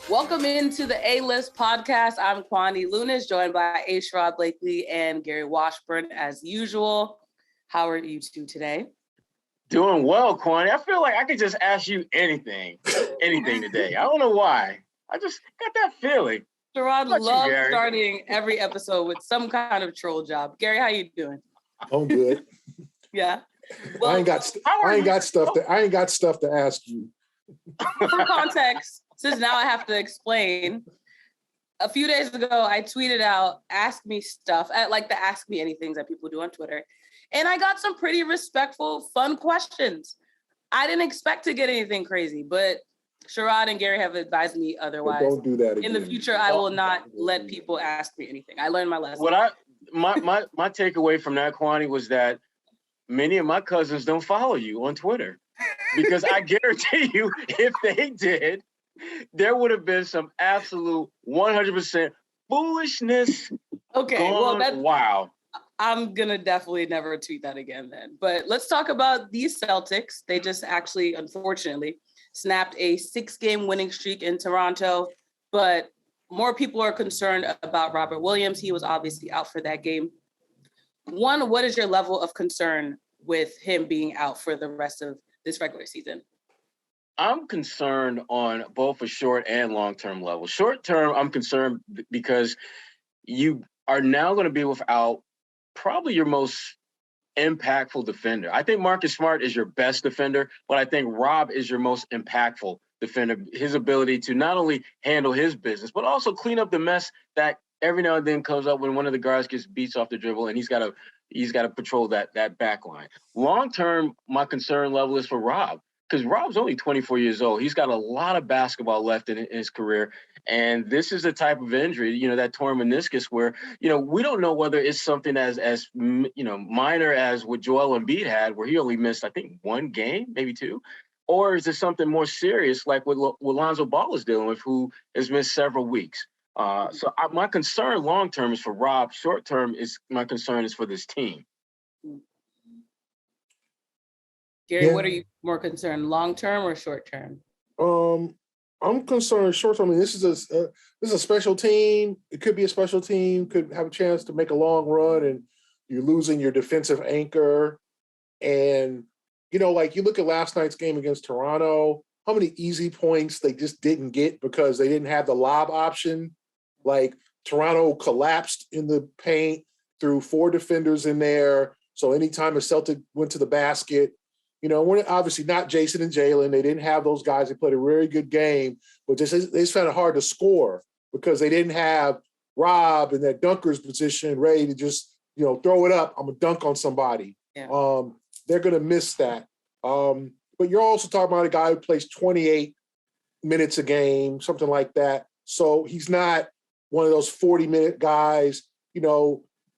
Welcome into the A-List podcast. I'm Kwani Lunis, joined by Sherrod Blakely and Gary Washburn as usual. How are you two today? Doing well, Kwani. I feel like I could just ask you anything today. I don't know why. I just got that feeling. Sherrod loves starting every episode with some kind of troll job. Gary, how you doing? I'm good. Yeah. Well, I ain't got stuff to ask you. For context, since now I have to explain, a few days ago, I tweeted out, ask me stuff, at like the ask me anything that people do on Twitter. And I got some pretty respectful, fun questions. I didn't expect to get anything crazy, but Sherrod and Gary have advised me otherwise. Don't do that again. In the future, I will not let people ask me anything. I learned my lesson. My takeaway from that, Kwani, was that many of my cousins don't follow you on Twitter. Because I guarantee you, if they did, there would have been some absolute 100% foolishness. Okay, wow. I'm going to definitely never tweet that again then. But let's talk about these Celtics. They just actually, unfortunately, snapped a 6-game winning streak in Toronto. But more people are concerned about Robert Williams. He was obviously out for that game. One, what is your level of concern with him being out for the rest of this regular season? I'm concerned on both a short and long-term level. Short term, I'm concerned because you are now going to be without probably your most impactful defender. I think Marcus Smart is your best defender, but I think Rob is your most impactful defender. His ability to not only handle his business, but also clean up the mess that every now and then comes up when one of the guards gets beats off the dribble and he's got to patrol that back line. Long term, my concern level is for Rob, because Rob's only 24 years old. He's got a lot of basketball left in his career. And this is the type of injury, that torn meniscus where, we don't know whether it's something as minor as what Joel Embiid had, where he only missed, I think, 1 game, maybe 2. Or is it something more serious like what Lonzo Ball is dealing with, who has missed several weeks? My concern long-term is for Rob. Short-term my concern is for this team. Gary, What are you more concerned, long-term or short-term? I'm concerned short-term. I mean, this is a special team. It could be a special team, could have a chance to make a long run, and you're losing your defensive anchor. And, like you look at last night's game against Toronto, how many easy points they just didn't get because they didn't have the lob option. Like Toronto collapsed in the paint, threw 4 defenders in there. So anytime a Celtic went to the basket, we're obviously not Jayson and Jaylen. They didn't have those guys. They played a very good game, but they just found it hard to score because they didn't have Rob in that dunker's position ready to just, throw it up. I'm going to dunk on somebody. Yeah. They're going to miss that. But you're also talking about a guy who plays 28 minutes a game, something like that. So he's not one of those 40-minute guys.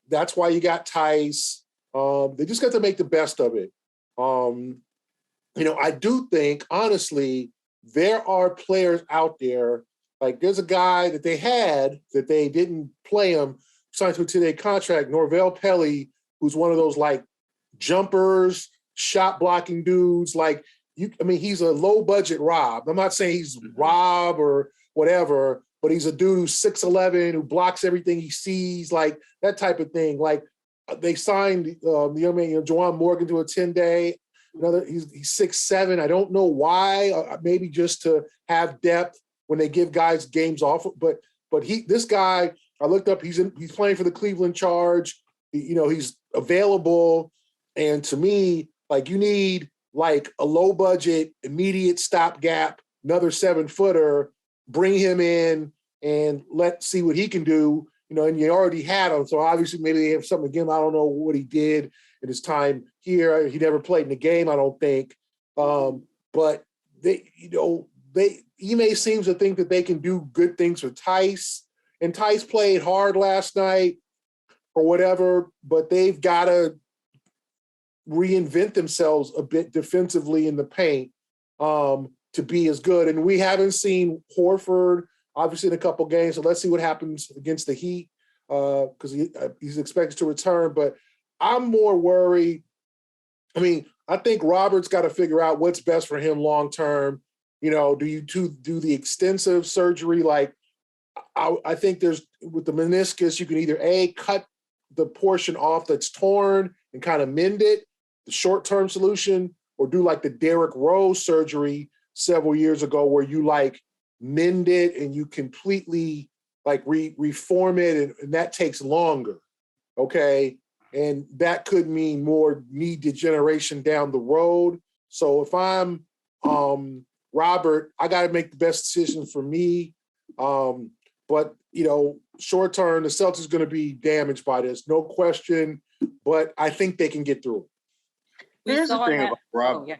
That's why you got Theis. They just got to make the best of it. I do think, honestly, there are players out there, like there's a guy that they had that they didn't play him, signed to a 2-day contract, Norvell Pelly, who's one of those like jumpers, shot blocking dudes. Like he's a low budget Rob. I'm not saying he's Rob or whatever, but he's a dude who's 6'11", who blocks everything he sees, like that type of thing. Like they signed the young man, Juwan Morgan, to a 10-day. He's 6'7". I don't know why. Maybe just to have depth when they give guys games off. But this guy, I looked up. He's playing for the Cleveland Charge. He's available. And to me, like you need like a low budget, immediate stopgap, another 7-footer. Bring him in and let's see what he can do. And you already had him. So obviously maybe they have something again. I don't know what he did in his time here. He never played in the game, I don't think. But Ime seems to think that they can do good things with Theis. And Theis played hard last night or whatever, but they've got to reinvent themselves a bit defensively in the paint to be as good. And we haven't seen Horford, obviously, in a couple games. So let's see what happens against the Heat because he's expected to return. But I'm more worried I mean, I think Robert's got to figure out what's best for him long term. You know, do you do the extensive surgery? Like, I think there's with the meniscus, you can either cut the portion off that's torn and kind of mend it, the short-term solution, or do like the Derrick Rose surgery several years ago where you like mend it and you completely like reform it, and that takes longer. Okay. And that could mean more knee degeneration down the road. So if I'm Robert, I got to make the best decision for me. But, you know, short term, the Celtics are going to be damaged by this, no question. But I think they can get through it. Here's the thing about Rob. Oh, yeah.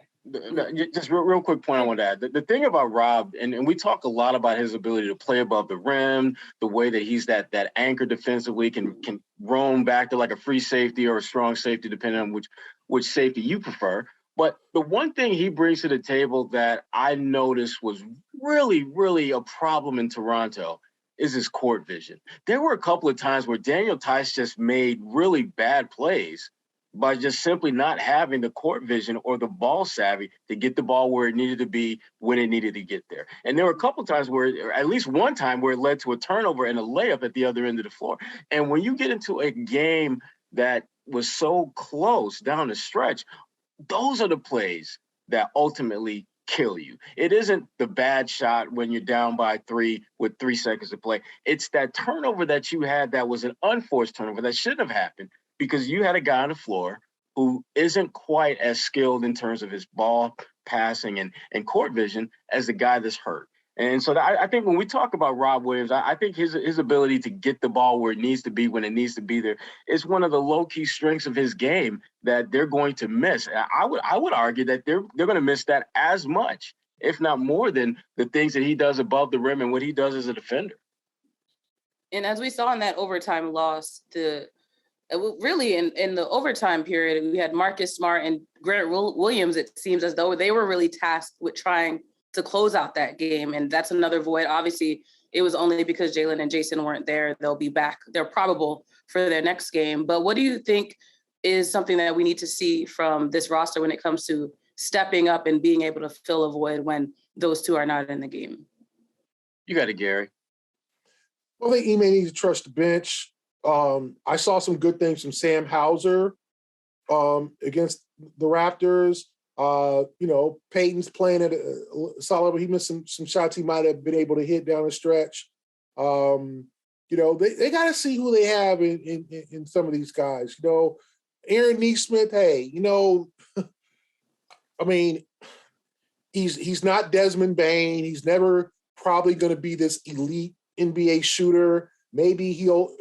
Just real quick point I want to add. The thing about Rob, and we talk a lot about his ability to play above the rim, the way that he's that anchor defensively, can roam back to like a free safety or a strong safety, depending on which safety you prefer. But the one thing he brings to the table that I noticed was really, really a problem in Toronto is his court vision. There were a couple of times where Daniel Theis just made really bad plays by just simply not having the court vision or the ball savvy to get the ball where it needed to be when it needed to get there. And there were a couple of times where, at least one time, where it led to a turnover and a layup at the other end of the floor. And when you get into a game that was so close down the stretch, those are the plays that ultimately kill you. It isn't the bad shot when you're down by 3 with 3 seconds to play. It's that turnover that you had that was an unforced turnover that shouldn't have happened because you had a guy on the floor who isn't quite as skilled in terms of his ball passing and court vision as the guy that's hurt. And so I think when we talk about Rob Williams, I think his ability to get the ball where it needs to be when it needs to be there is one of the low-key strengths of his game that they're going to miss. I would argue that they're going to miss that as much, if not more, than the things that he does above the rim and what he does as a defender. And as we saw in that overtime loss, really in the overtime period, we had Marcus Smart and Grant Williams. It seems as though they were really tasked with trying to close out that game. And that's another void. Obviously, it was only because Jaylen and Jayson weren't there. They'll be back. They're probable for their next game. But what do you think is something that we need to see from this roster when it comes to stepping up and being able to fill a void when those two are not in the game? You got it, Gary. Well, I think Ime needs to trust the bench. I saw some good things from Sam Hauser against the Raptors. You know, Peyton's playing at a solid, but he missed some shots he might have been able to hit down the stretch. You know, they got to see who they have in some of these guys. You know, Aaron Nesmith, hey, you know, I mean, he's not Desmond Bane. He's never probably going to be this elite NBA shooter. Maybe he'll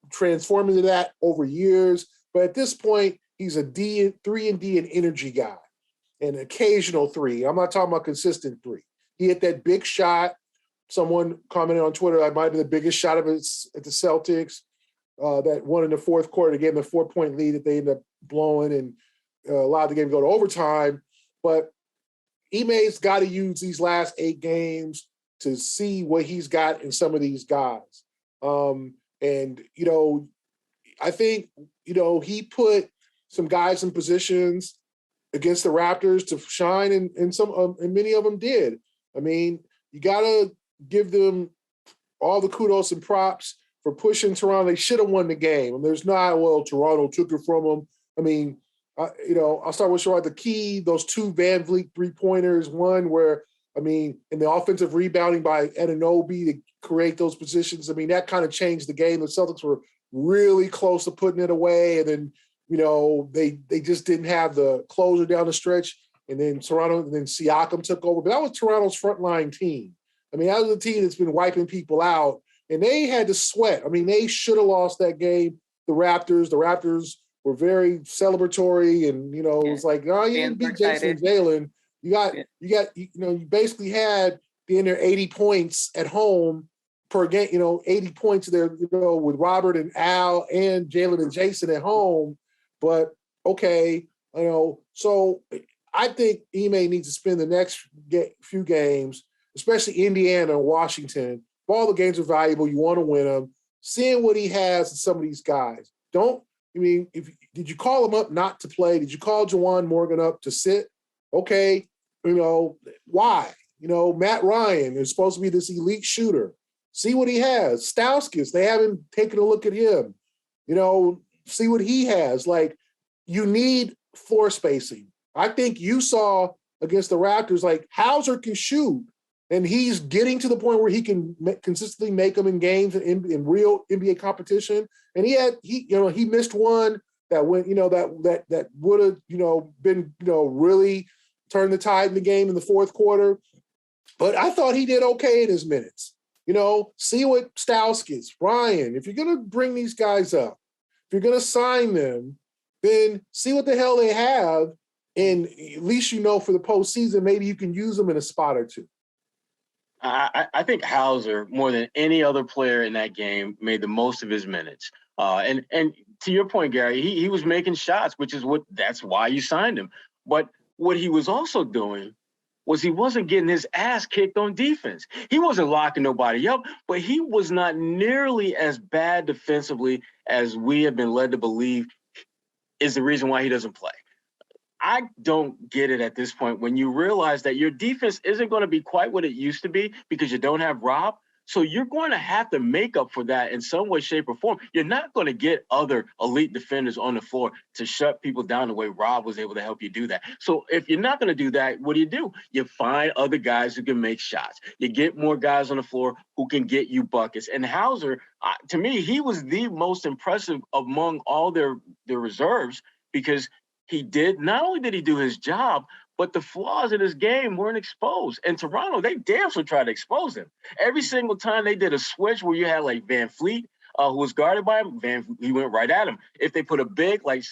transform into that over years. But at this point, he's a 3-and-D and energy guy. An occasional 3. I'm not talking about consistent 3. He hit that big shot. Someone commented on Twitter, that might have been the biggest shot of it at the Celtics. That one in the fourth quarter, they gave them a 4-point lead that they ended up blowing and allowed the game to go to overtime. But Ime's got to use these last 8 games to see what he's got in some of these guys. And, you know, I think, you know, he put some guys in positions against the Raptors to shine, and many of them did. I mean, you got to give them all the kudos and props for pushing Toronto. They should have won the game. And there's not, well, Toronto took it from them. I mean, you know, I'll start with Sherrod. The key, those 2 Van Vliet 3-pointers, one where, I mean, in the offensive rebounding by Anunoby to create those positions, I mean, that kind of changed the game. The Celtics were really close to putting it away, and then, you know, they just didn't have the closer down the stretch. And then Toronto, and then Siakam took over. But that was Toronto's frontline team. I mean, that was a team that's been wiping people out. And they had to sweat. I mean, they should have lost that game. The Raptors were very celebratory. And, you know, it was like, oh, you didn't beat Jayson and Jaylen. You basically had in there 80 points at home per game, you know, 80 points there, you know, with Robert and Al and Jaylen and Jayson at home. But okay, you know, so I think Ime needs to spend the next few games, especially Indiana and Washington. All the games are valuable. You want to win them. Seeing what he has in some of these guys. Don't I mean, did you call him up not to play? Did you call Juwan Morgan up to sit? Okay, why? Matt Ryan is supposed to be this elite shooter. See what he has. Stauskas, they haven't taken a look at him. See what he has. Like, you need floor spacing. I think you saw against the Raptors, like, Hasuer can shoot, and he's getting to the point where he can consistently make them in games in real NBA competition. And he missed one that went, that would have, been, really turned the tide in the game in the fourth quarter. But I thought he did okay in his minutes. See what Stauskas, Ryan, if you're going to bring these guys up, if you're going to sign them, then see what the hell they have. And at least, for the postseason, maybe you can use them in a spot or two. I think Hasuer, more than any other player in that game, made the most of his minutes. And to your point, Gary, he was making shots, that's why you signed him. But what he was also doing was he wasn't getting his ass kicked on defense. He wasn't locking nobody up, but he was not nearly as bad defensively as we have been led to believe is the reason why he doesn't play. I don't get it at this point when you realize that your defense isn't going to be quite what it used to be because you don't have Rob. So you're going to have to make up for that in some way, shape, or form. You're not going to get other elite defenders on the floor to shut people down the way Rob was able to help you do that. So if you're not going to do that, what do? You find other guys who can make shots. You get more guys on the floor who can get you buckets. And Hasuer, to me, he was the most impressive among all their reserves because not only did he do his job, but the flaws in his game weren't exposed. And Toronto, they damn sure tried to expose him. Every single time they did a switch where you had like Van Fleet, who was guarded by him, he went right at him. If they put a big like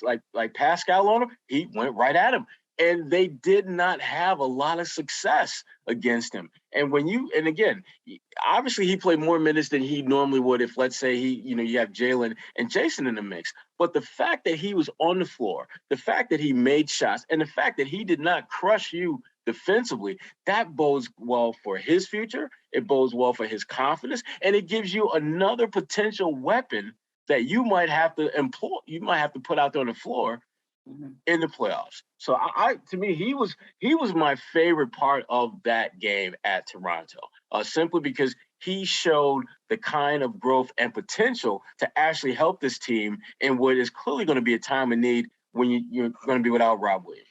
Pascal on him, he went right at him. And they did not have a lot of success against him. And again, obviously he played more minutes than he normally would if, let's say, you have Jaylen and Jayson in the mix. But the fact that he was on the floor, the fact that he made shots, and the fact that he did not crush you defensively, that bodes well for his future. It bodes well for his confidence, and it gives you another potential weapon that you might have to employ. You might have to put out there on the floor in the playoffs. So to me, he was my favorite part of that game at Toronto, simply because he showed the kind of growth and potential to actually help this team in what is clearly going to be a time of need when you're going to be without Rob Williams.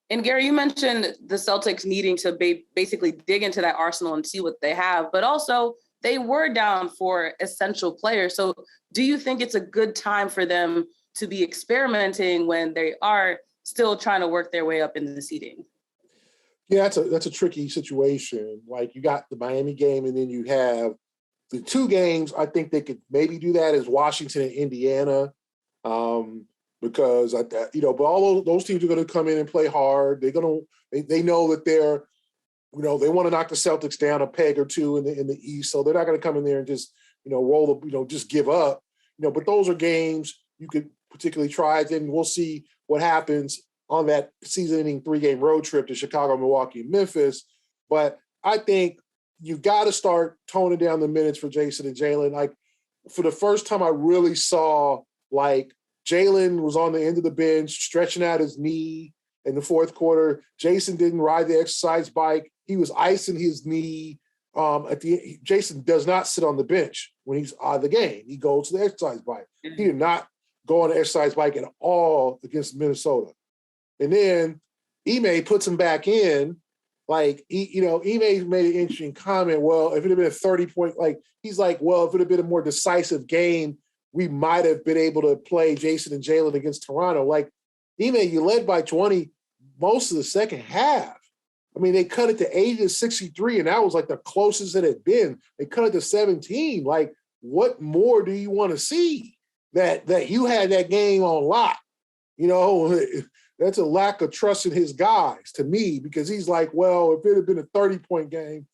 And Gary, you mentioned the Celtics needing to basically dig into that arsenal and see what they have, but also they were down for essential players. So do you think it's a good time for them to be experimenting when they are still trying to work their way up in the seeding? Yeah, that's a tricky situation. Like, you got the Miami game, and then you have the two games. I think they could maybe do that as Washington and Indiana, because but all those teams are going to come in and play hard. They know that they're, they want to knock the Celtics down a peg or two in the East, so they're not going to come in there and just just give up. But those are games you could particularly try. Then we'll see what happens on that season-ending 3-game road trip to Chicago, Milwaukee, and Memphis. But I think you've got to start toning down the minutes for Jayson and Jaylen. Like, for the first time, I really saw, like, Jaylen was on the end of the bench, stretching out his knee in the fourth quarter. Jayson didn't ride the exercise bike. He was icing his knee. Jayson does not sit on the bench when he's out of the game. He goes to the exercise bike. He did not go on the exercise bike at all against Minnesota. And then Ime puts him back in. Like, Ime made an interesting comment. Well, if it had been a 30-point, he's like, well, if it had been a more decisive game, we might have been able to play Jayson and Jaylen against Toronto. Like, Ime, you led by 20 most of the second half. I mean, they cut it to 80-63, and that was like the closest it had been. They cut it to 17. Like, what more do you want to see? That you had that game on lock. That's a lack of trust in his guys to me, because he's like, well, if it had been a 30-point game,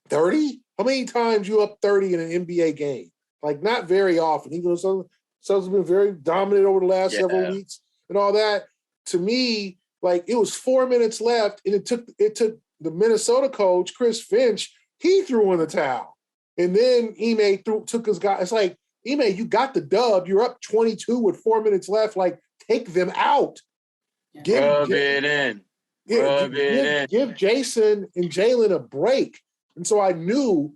30? How many times you up 30 in an NBA game? Like, not very often. Even though Celtics have been very dominant over the last several weeks and all that. To me, like, it was 4 minutes left, and it took the Minnesota coach, Chris Finch, he threw in the towel. And then Ime took his guy. It's like, Ime, you got the dub. You're up 22 with 4 minutes left. Like, take them out. Rub it in. Give Jayson and Jaylen a break. And so I knew,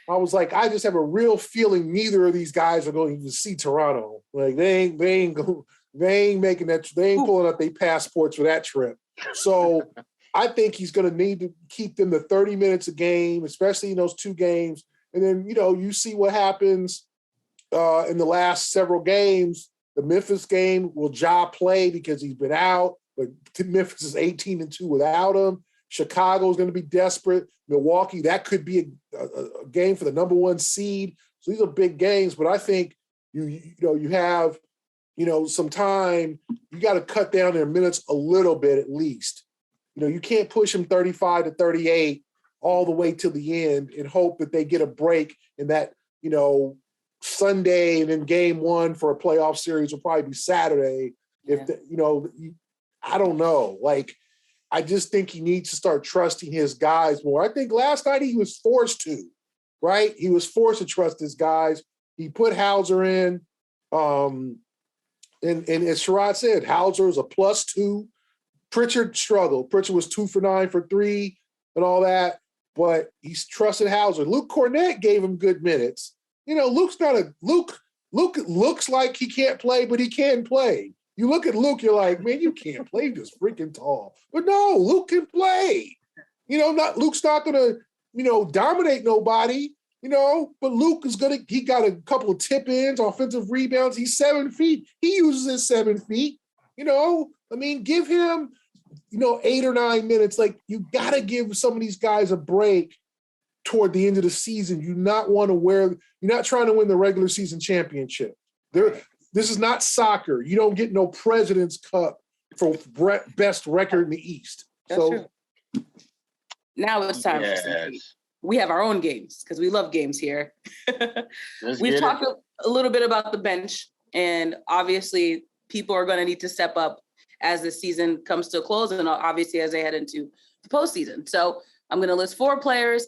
I was like, I just have a real feeling neither of these guys are going to even see Toronto. Like, they ain't making that, they ain't pulling out their passports for that trip. So I think he's going to need to keep them to 30 minutes a game, especially in those 2 games. And then, you see what happens in the last several games. The Memphis game, will Ja play because he's been out, but Memphis is 18-2 without him. Chicago is going to be desperate. Milwaukee, that could be a game for the number 1 seed. So these are big games, but I think you have some time. You got to cut down their minutes a little bit at least. You can't push them 35 to 38 all the way to the end and hope that they get a break in that, Sunday, and then game 1 for a playoff series will probably be Saturday. Yeah. I don't know. Like, I just think he needs to start trusting his guys more. I think last night he was forced to, right? He was forced to trust his guys. He put Hauser in. And as Sherrod said, Hauser was a +2. Pritchard struggled. Pritchard was 2 for 9 for 3 and all that, but he's trusted Hauser. Luke Cornett gave him good minutes. Luke looks like he can't play, but he can play. You look at Luke, you're like, man, you can't play, this freaking tall. But no, Luke can play. Luke's not gonna, dominate nobody, but Luke is he got a couple of tip-ins, offensive rebounds. He's 7 feet. He uses his 7 feet. Give him, 8 or 9 minutes. Like, you gotta give some of these guys a break toward the end of the season. You're not trying to win the regular season championship. This is not soccer. You don't get no President's Cup for best record in the East. That's true. Now it's time for some heat. We have our own games because we love games here. We've talked a little bit about the bench, and obviously people are going to need to step up as the season comes to a close, and obviously as they head into the postseason. So I'm going to list 4 players.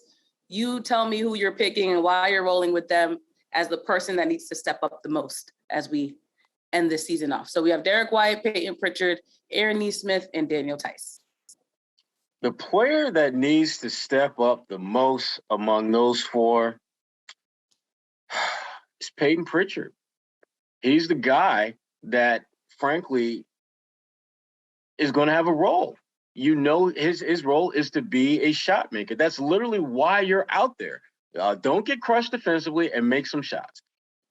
You tell me who you're picking and why you're rolling with them as the person that needs to step up the most as we end this season off. So we have Derek White, Peyton Pritchard, Aaron Nesmith, and Daniel Theis. The player that needs to step up the most among those 4 is Peyton Pritchard. He's the guy that, frankly, is going to have a role. His role is to be a shot maker. That's literally why you're out there. Don't get crushed defensively and make some shots.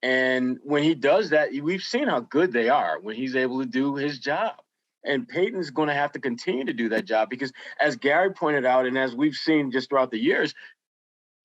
And when he does that, we've seen how good they are when he's able to do his job. And Peyton's going to have to continue to do that job because, as Gary pointed out, and as we've seen just throughout the years,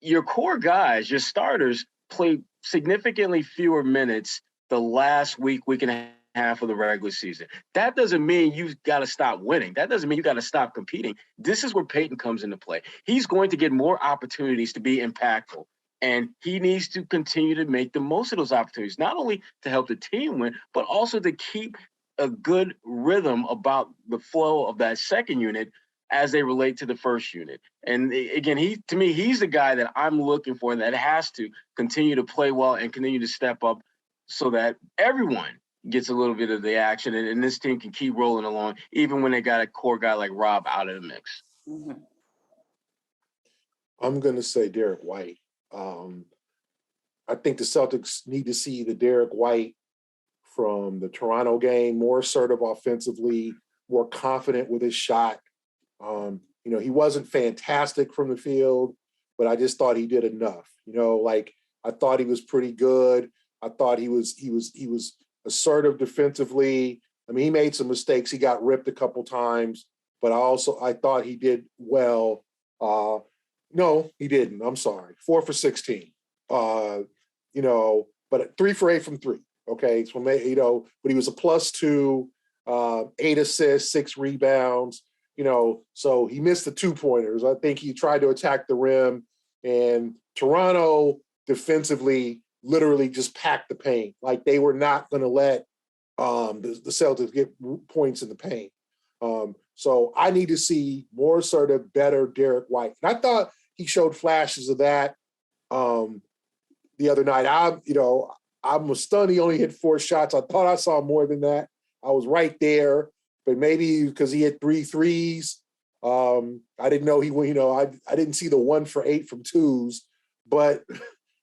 your core guys, your starters, play significantly fewer minutes the last week and a half of the regular season. That doesn't mean you've got to stop winning. That doesn't mean you got to stop competing. This is where Peyton comes into play. He's going to get more opportunities to be impactful, and he needs to continue to make the most of those opportunities, not only to help the team win, but also to keep a good rhythm about the flow of that second unit as they relate to the first unit. And again, he's the guy that I'm looking for that has to continue to play well and continue to step up so that everyone gets a little bit of the action and this team can keep rolling along, even when they got a core guy like Rob out of the mix. Mm-hmm. I'm going to say Derek White. I think the Celtics need to see the Derek White from the Toronto game, more assertive offensively, more confident with his shot. He wasn't fantastic from the field, but I just thought he did enough. I thought he was pretty good. I thought he was assertive defensively. He made some mistakes. He got ripped a couple times, but I thought he did well. No, he didn't. I'm sorry. 4 for 16. But 3 for 8 from 3. Okay, so but he was a +2, 8 assists, 6 rebounds. So he missed the 2-pointers. I think he tried to attack the rim, and Toronto defensively literally just packed the paint. Like, they were not going to let the Celtics get points in the paint. So I need to see more assertive, better Derek White. And I thought he showed flashes of that the other night. I'm stunned he only hit 4 shots. I thought I saw more than that. I was right there, but maybe because he hit 3 threes. I didn't know he went, I didn't see the 1 for 8 from twos, but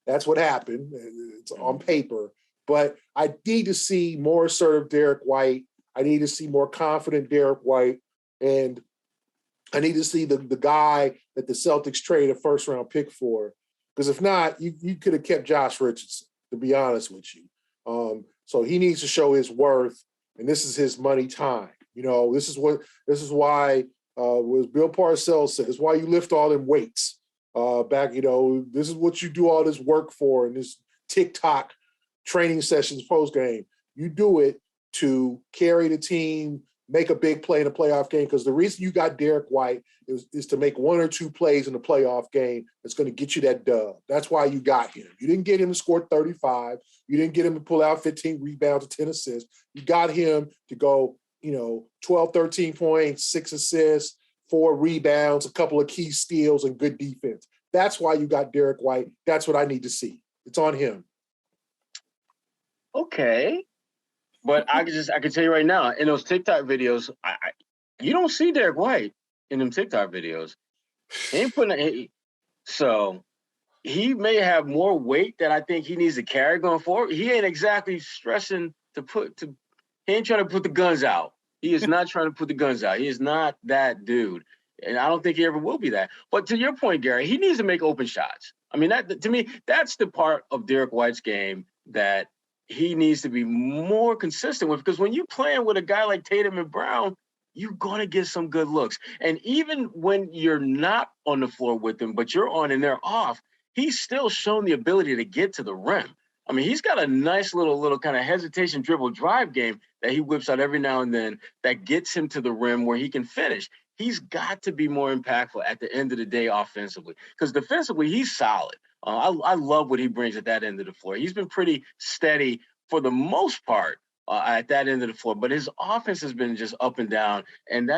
that's what happened. It's on paper. But I need to see more assertive Derek White. I need to see more confident Derek White. And I need to see the guy that the Celtics traded a first-round pick for. Because if not, you could have kept Josh Richardson, to be honest with you. So he needs to show his worth, and this is his money time. This is why was Bill Parcells said, it's why you lift all them weights. This is what you do all this work for in this TikTok training sessions post-game. You do it to carry the team, make a big play in a playoff game, because the reason you got Derek White is to make 1 or 2 plays in a playoff game that's going to get you that dub. That's why you got him. You didn't get him to score 35. You didn't get him to pull out 15 rebounds or 10 assists. You got him to go, 12, 13 points, 6 assists, 4 rebounds, a couple of key steals, and good defense. That's why you got Derek White. That's what I need to see. It's on him. Okay. But I can tell you right now, in those TikTok videos, you don't see Derek White in them TikTok videos. So he may have more weight that I think he needs to carry going forward. He ain't exactly stressing he ain't trying to put the guns out. He is not trying to put the guns out. He is not that dude. And I don't think he ever will be that. But to your point, Gary, he needs to make open shots. I mean, to me, that's the part of Derek White's game that he needs to be more consistent with, because when you're playing with a guy like Tatum and Brown, you're going to get some good looks. And even when you're not on the floor with them, but you're on and they're off, he's still shown the ability to get to the rim. I mean, he's got a nice little kind of hesitation dribble drive game that he whips out every now and then that gets him to the rim where he can finish. He's got to be more impactful at the end of the day offensively, because defensively, he's solid. I love what he brings at that end of the floor. He's been pretty steady for the most part at that end of the floor, but his offense has been just up and down, and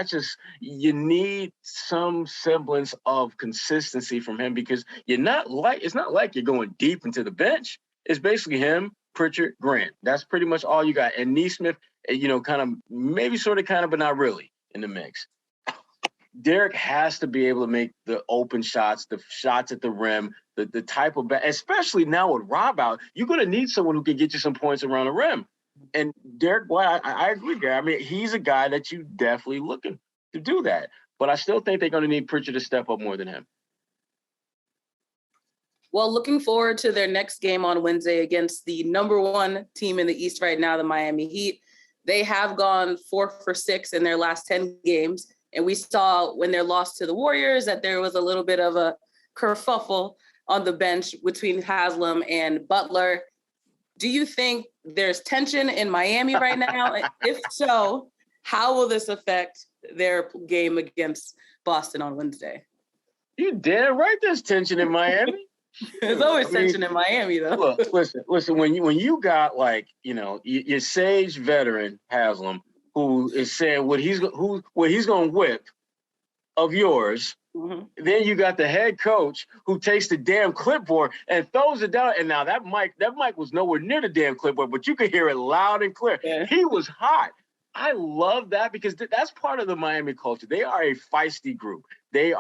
you need some semblance of consistency from him, because it's not like you're going deep into the bench. It's basically him, Pritchard, Grant. That's pretty much all you got. And Nesmith, kind of maybe sort of but not really in the mix. Derek has to be able to make the open shots, the shots at the rim, the type of, especially now with Rob out, you're going to need someone who can get you some points around the rim. And Derek White, I agree, Gary. I mean, he's a guy that you definitely looking to do that. But I still think they're going to need Pritchard to step up more than him. Well, looking forward to their next game on Wednesday against the number 1 team in the East right now, the Miami Heat. They have gone 4 for 6 in their last 10 games. And we saw when they lost to the Warriors that there was a little bit of a kerfuffle on the bench between Haslam and Butler. Do you think there's tension in Miami right now? If so, how will this affect their game against Boston on Wednesday? You damn right there's tension in Miami. There's always tension in Miami, though. Look, listen. When you got your sage veteran Haslam, who is saying what he's going to whip of yours. Mm-hmm. Then you got the head coach who takes the damn clipboard and throws it down. And now that mic was nowhere near the damn clipboard, but you could hear it loud and clear. Yeah. He was hot. I love that, because that's part of the Miami culture. They are a feisty group. They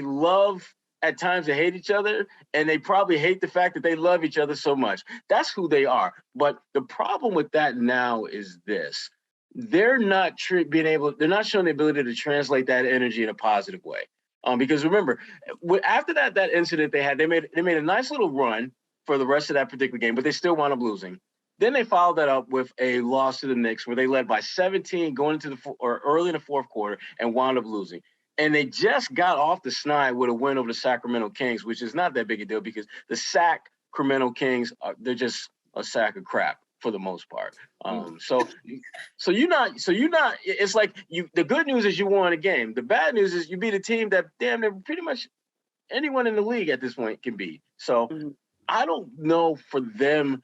love at times to hate each other, and they probably hate the fact that they love each other so much. That's who they are. But the problem with that now is this. They're not showing the ability to translate that energy in a positive way. Because remember, after that incident they made a nice little run for the rest of that particular game, but they still wound up losing. Then they followed that up with a loss to the Knicks, where they led by 17 going into early in the fourth quarter and wound up losing. And they just got off the snide with a win over the Sacramento Kings, which is not that big a deal, because the Sacramento Kings they're just a sack of crap for the most part. So you're not. It's like the good news is you won a game. The bad news is you beat a team that damn near pretty much anyone in the league at this point can beat. So I don't know for them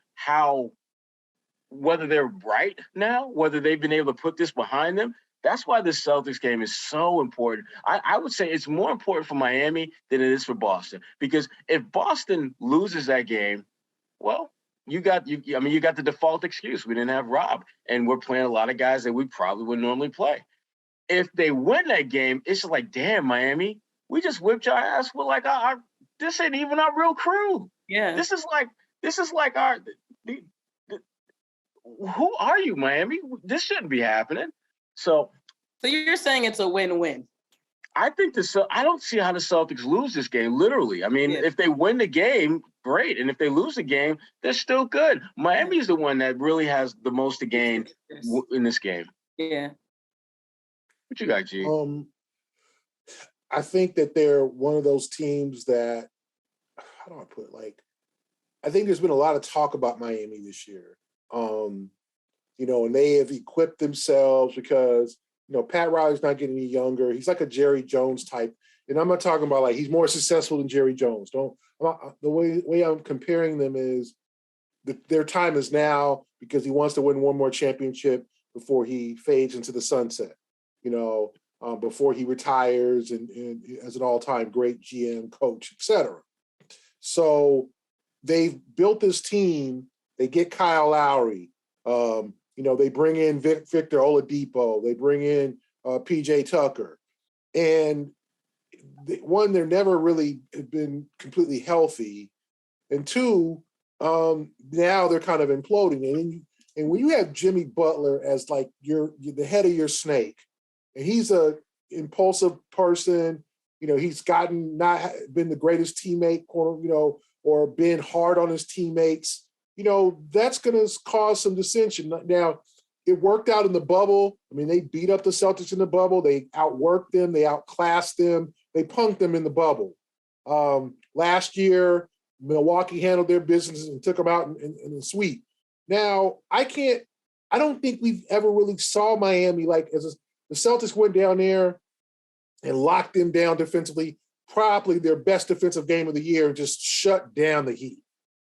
whether they're right now, whether they've been able to put this behind them. That's why the Celtics game is so important. I would say it's more important for Miami than it is for Boston, because if Boston loses that game, well, you got the default excuse. We didn't have Rob, and we're playing a lot of guys that we probably would normally play. If they win that game, it's like, damn, Miami, we just whipped your ass. We're like, this ain't even our real crew. Yeah. This is like our. Who are you, Miami? This shouldn't be happening. So you're saying it's a win-win? I think I don't see how the Celtics lose this game, literally. I mean, if they win the game, great. And if they lose the game, they're still good. Miami is the one that really has the most to gain in this game. Yeah. What you got, G? I think that they're one of those teams that, how do I put it? Like, I think there's been a lot of talk about Miami this year. And they have equipped themselves because, Pat Riley's not getting any younger. He's like a Jerry Jones type. And I'm not talking about like he's more successful than Jerry Jones. The way I'm comparing them is their time is now because he wants to win one more championship before he fades into the sunset, before he retires and as an all-time great GM, coach, etc. So they've built this team. They get Kyle Lowry. They bring in Victor Oladipo. They bring in PJ Tucker. And they're never really been completely healthy. And two, now they're kind of imploding. And when you have Jimmy Butler as like the head of your snake, and he's a impulsive person, he's not been the greatest teammate, or been hard on his teammates. That's going to cause some dissension. Now, it worked out in the bubble. I mean, they beat up the Celtics in the bubble. They outworked them. They outclassed them. They punked them in the bubble. Last year, Milwaukee handled their business and took them out in the sweep. Now, I don't think we've ever really saw Miami the Celtics went down there and locked them down defensively, probably their best defensive game of the year, and just shut down the Heat,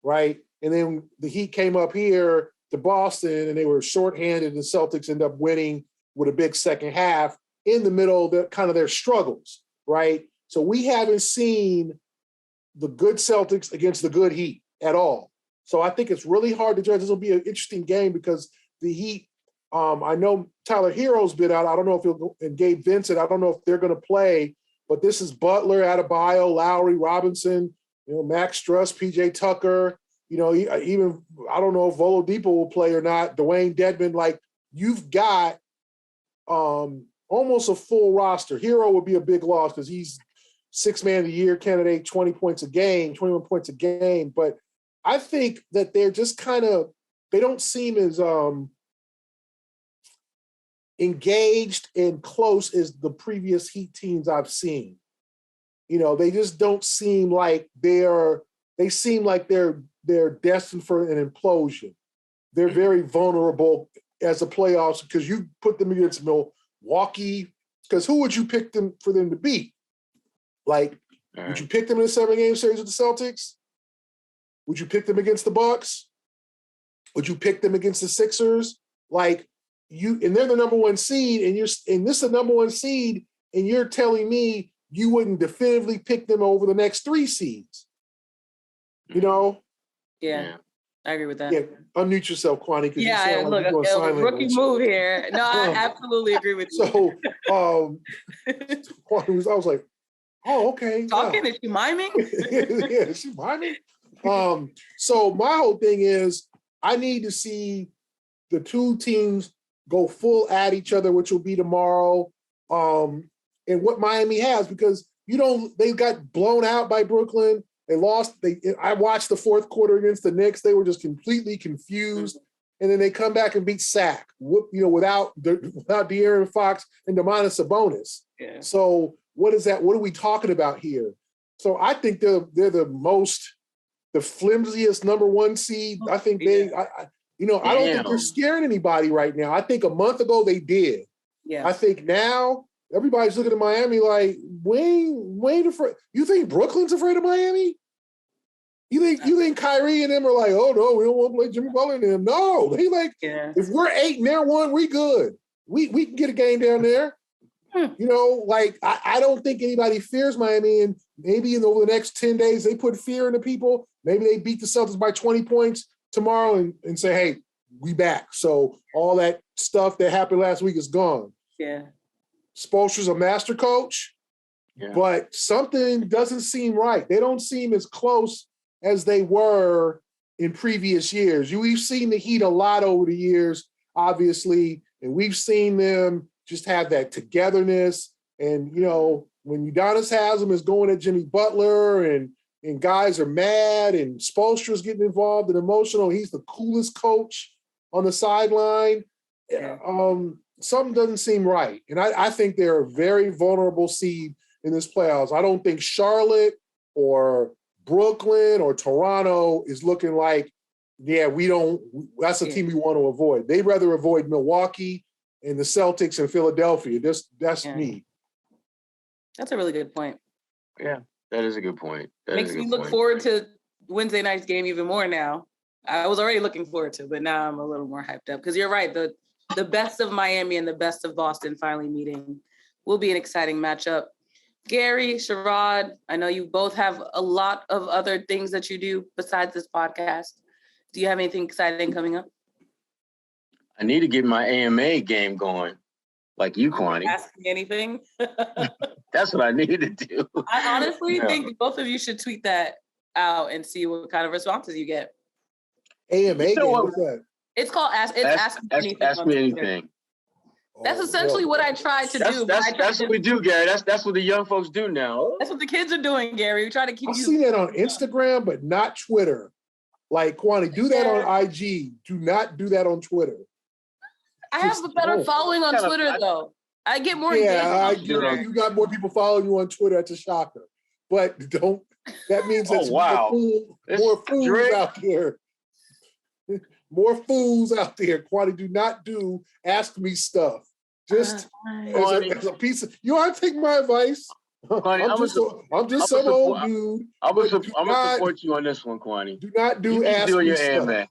right? And then the Heat came up here to Boston, and they were shorthanded, and the Celtics ended up winning with a big second half in the middle of kind of their struggles, right? So we haven't seen the good Celtics against the good Heat at all. So I think it's really hard to judge. This will be an interesting game because the Heat, I know Tyler Hero's been out. I don't know if he'll go, and Gabe Vincent, I don't know if they're going to play, but this is Butler, Adebayo, Lowry, Robinson, Max Struss, PJ Tucker, even, I don't know if Oladipo will play or not, Dwayne Dedmon. Like, you've got almost a full roster. Hero would be a big loss because he's six-man of the year candidate, 20 points a game, 21 points a game. But I think that they're just they don't seem as engaged and close as the previous Heat teams I've seen. They just don't seem like they seem like they're destined for an implosion. They're very vulnerable as a playoffs because you put them against Milwaukee, because who would you pick for them to beat? Like, would you pick them in a 7-game series with the Celtics? Would you pick them against the Bucks? Would you pick them against the Sixers? Like, and they're the number one seed, and this is the number one seed, and you're telling me you wouldn't definitively pick them over the next 3 seeds. Yeah, I agree with that. Yeah, unmute yourself, Kwani. Yeah, look, rookie move here. No, I absolutely agree with you. So, Kwani I was like, oh, okay. Talking, is she miming? Yeah, is she miming? So my whole thing is I need to see the two teams go full at each other, which will be tomorrow. And what Miami has, because they got blown out by Brooklyn. They lost. I watched the fourth quarter against the Knicks. They were just completely confused. And then they come back and beat Sac, without De'Aaron Fox and Domantas Sabonis. Yeah. So what is that? What are we talking about here? So I think they're the flimsiest number one seed. I think I don't think they're scaring anybody right now. I think a month ago they did. Yeah. I think now everybody's looking at Miami like, Wayne afraid. You think Brooklyn's afraid of Miami? You think Kyrie and them are like, oh no, we don't want to play Jimmy Butler and them. No, they like, if we're 8 and they're 1, we good. We can get a game down there. I don't think anybody fears Miami, and maybe over the next 10 days they put fear into people. Maybe they beat the Celtics by 20 points tomorrow and say, hey, we back. So all that stuff that happened last week is gone. Yeah. Spoelstra's a master coach, but something doesn't seem right. They don't seem as close as they were in previous years. We've seen the Heat a lot over the years, obviously, and we've seen them just have that togetherness. And, you know, when Udonis Haslem is going at Jimmy Butler and guys are mad and Spoelstra's getting involved and emotional, he's the coolest coach on the sideline. Yeah. Something doesn't seem right. And I think they're a very vulnerable seed in this playoffs. I don't think Charlotte or Brooklyn or Toronto is looking like, that's a team we want to avoid. They'd rather avoid Milwaukee and the Celtics and Philadelphia. That's me. That's a really good point. Yeah, that is a good point. Makes me look forward to Wednesday night's game even more now. I was already looking forward to it, but now I'm a little more hyped up because you're right. The best of Miami and the best of Boston finally meeting will be an exciting matchup. Gary, Sherrod, I know you both have a lot of other things that you do besides this podcast. Do you have anything exciting coming up? I need to get my AMA game going, like you, Kwani. Ask me anything. That's what I need to do. I honestly think both of you should tweet that out and see what kind of responses you get. AMA game, what's that? It's called Ask Me Anything. Ask me anything. That's essentially what I tried to do. That's what we do, Gary. That's what the young folks do now. That's what the kids are doing, Gary. We try to keep I've seen that on Instagram, but not Twitter. Like, Kwani, do that on IG. Do not do that on Twitter. I have a better following on Twitter, though. I get more engagement. You got more people following you on Twitter. That's a shocker. But that means there's more fools out there. More fools out there. Kwani, do not do ask me stuff. Just as a piece of, you aren't taking my advice. I'm just some old dude. I'm gonna support you on this one, Kwani. Do not ask me stuff. AMA.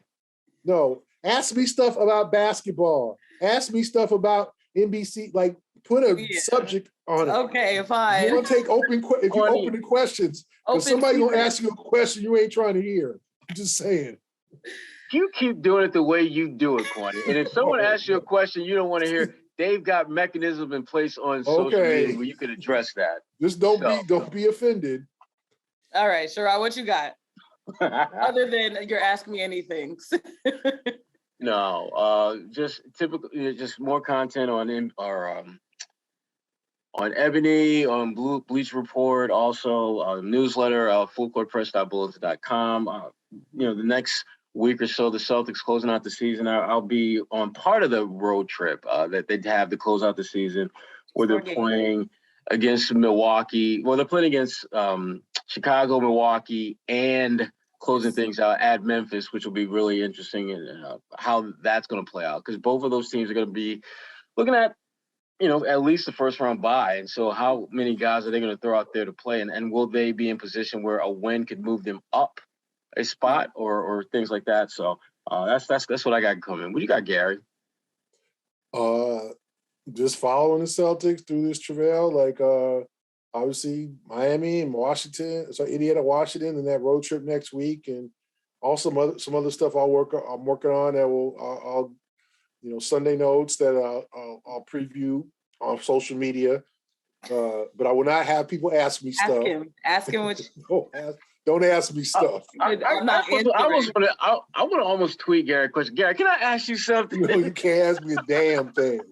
No, ask me stuff about basketball. Ask me stuff about NBC. Like, put a subject on it. Okay, fine. You want to take open questions. Because somebody gonna ask you a question you ain't trying to hear. I'm just saying. You keep doing it the way you do it, Kwani. And if someone asks you a question you don't want to hear, they've got mechanisms in place on social media where you can address that. Just don't be offended. All right, Sherrod, what you got? Other than you're asking me anything. No, just typically just more content on Ebony, on Bleach Report, also newsletter, fullcourtpress.bulletin.com. The next week or so, the Celtics closing out the season. I'll be on part of the road trip that they'd have to close out the season, where they're playing against Milwaukee. Well, they're playing against Chicago, Milwaukee, and closing things out at Memphis, which will be really interesting in how that's going to play out, because both of those teams are going to be looking at, at least the first round bye. And so how many guys are they going to throw out there to play? And will they be in position where a win could move them up a spot or things like that? So that's what I got coming. What do you got, Gary? Just following the Celtics through this travail, like obviously Miami and Washington, so Indiana, Washington, and that road trip next week, and also some other stuff I'm working on that I'll Sunday notes that I'll preview on social media. But I will not have people ask me stuff. Ask him what Don't ask me stuff. I want to almost tweet Gary a question. Gary, can I ask you something? No, you can't ask me a damn thing.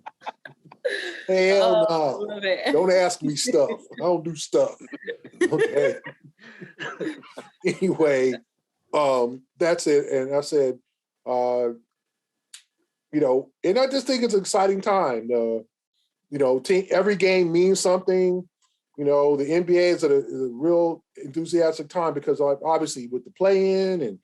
Hell no. Don't ask me stuff. I don't do stuff. Okay. Anyway, that's it. And I said, and I just think it's an exciting time. Every game means something. The NBA is at a real enthusiastic time because obviously with the play-in and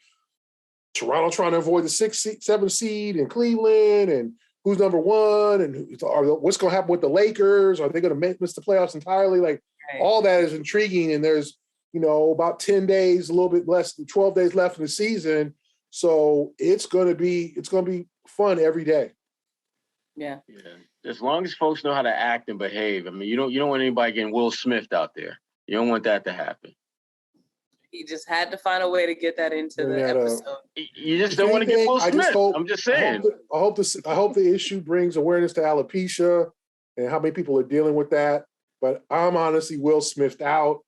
Toronto trying to avoid the 6th, 7th seed in Cleveland and who's number one and what's going to happen with the Lakers. Are they going to miss the playoffs entirely? Like all that is intriguing. And there's, about 10 days, a little bit less than 12 days left in the season. So it's going to be fun every day. Yeah. As long as folks know how to act and behave. I mean, you don't want anybody getting Will Smith out there. You don't want that to happen. He just had to find a way to get that into the episode. You just don't want to get Will Smith. I'm just saying. I hope the issue brings awareness to alopecia and how many people are dealing with that. But I'm honestly Will Smithed out.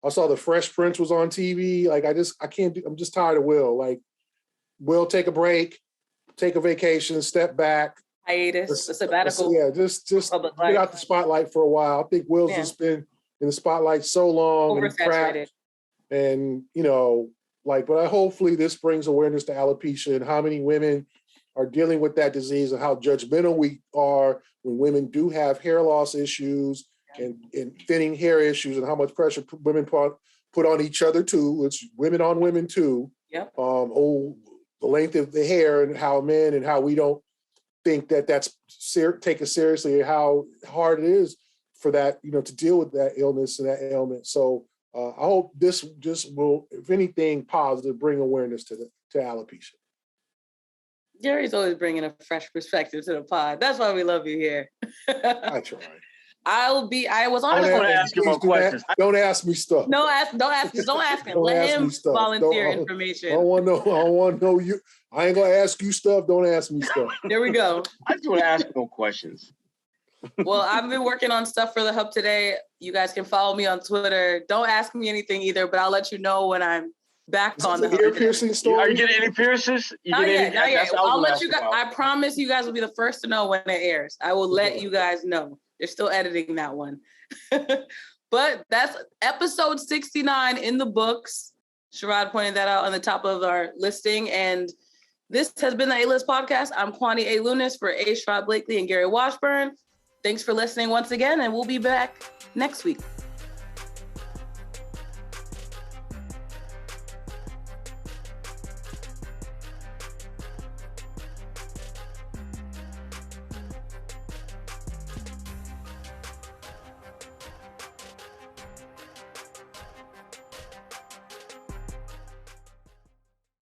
I saw the Fresh Prince was on TV. Like I can't do. I'm just tired of Will. Like Will, take a break, take a vacation, step back. Hiatus, a sabbatical. Yeah, just get out the spotlight for a while. I think Will's just been in the spotlight so long. Oversaturated. And but hopefully this brings awareness to alopecia and how many women are dealing with that disease and how judgmental we are when women do have hair loss issues and thinning hair issues and how much pressure women put on each other too. It's women on women too. Yep. The length of the hair and how we don't think that's taken seriously, how hard it is for that, to deal with that illness and that ailment. So I hope this just will, if anything positive, bring awareness to alopecia. Jerry's always bringing a fresh perspective to the pod. That's why we love you here. I try. I was on. I want to ask you more questions. Don't ask me stuff. Don't ask him. Let him volunteer information. I don't want to know you. I ain't gonna ask you stuff. Don't ask me stuff. There we go. I just want to ask no questions. Well, I've been working on stuff for the Hub today. You guys can follow me on Twitter. Don't ask me anything either, but I'll let you know when I'm back on the Hub. Ear piercing story? Are you getting any piercings? Not yet. I'll let you guys. I promise you guys will be the first to know when it airs. I will let you guys know. They're still editing that one. But that's episode 69 in the books. Sherrod pointed that out on the top of our listing. And this has been the A-List Podcast. I'm Kwani A. Lunis for Sherrod Blakely and Gary Washburn. Thanks for listening once again, and we'll be back next week.